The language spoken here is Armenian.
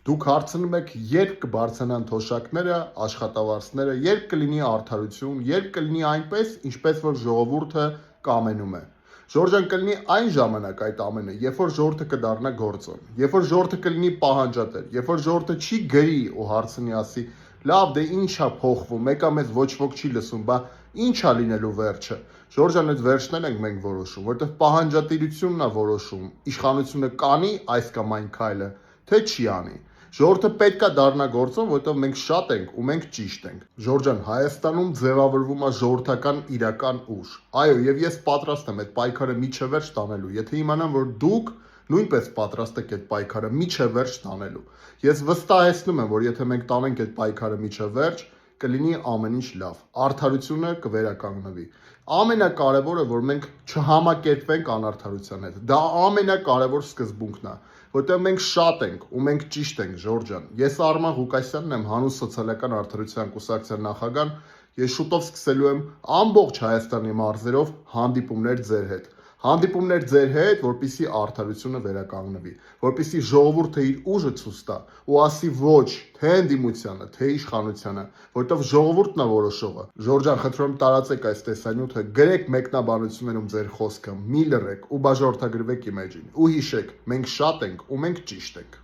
Դուք հարցնում եք, երբ կբարձրանան թոշակները, աշխատավարձները, երբ կլինի արդարություն, երբ կլինի այնպես, ինչպես որ ժողովուրդը կամենում է։ Ժորժան կլինի այն ժամանակ այդ ամենը, երբ որ ժողովուրդը կդառնա գործոն, երբ որ ժողովուրդը կլինի պահանջատեր, երբ որ ժողովուրդը չի գրի ու հարցնի ասի, լավ, դե ինչա փոխվում, մեկը մեզ ոչ ոք չի լսում, բա ինչա լինելու վերջը։ Ժորժան այդ վերջն ենք մենք որոշում, որովհետև պահանջատիրությունն է որոշում, իշխանությունը կանի այս կամ այն քայլը, թե չի անի։ Ժողովուրդը պետք է դառնա գործոն, որովհետև մենք շատ ենք ու մենք ճիշտ ենք։ Ժորժան, Հայաստանում ձևավորվում է ժողովրդական իրական ուժ։ Այո, եւ ես պատրաստ եմ այդ պայքարը միջև վերջ տանելու, եթե իմանամ, որ դուք նույնպես պատրաստ եք այդ պայքարը միջև վերջ տանելու։ Ես վստահեցնում եմ, որ եթե մենք տանենք այդ պայքարը միջև վերջ, կլինի ամեն ինչ լավ։ Արդարությունը կվերականգնվի։ Ամենակարևորը, որ մենք չհամակերպվենք անարդարության հետ։ Դա ամենակարևոր սկզբունքն է, որտեղ մենք շատ ենք ու մենք ճիշտ ենք, Ժորժան։ Ես Արման Ղուկասյանն եմ, հանուն սոցիալական արդարության կուսակցության նախագահան։ Ես շուտով սկսելու եմ ամբողջ Հայաստանի մարզերով հանդիպումներ ձեր հետ։ Հանդիպումներ ձեր հետ, որպեսզի արդարությունը վերականգնվի, որպեսզի ժողովուրդը իր ուժը ցույց տա ու ասի ոչ թե ընդդիմությանը, թե իշխանությանը, որտեղ ժողովուրդն է որոշողը։ Ժորժան, խնդրում եմ տարածեք այս տեսանյութը, գրեք մեկնաբանություններում ձեր խոսքը, մի լռեք ու բաժանորդագրվեք իմեջին։ Ու հիշեք, մենք շատ ենք ու մենք ճիշտ ենք։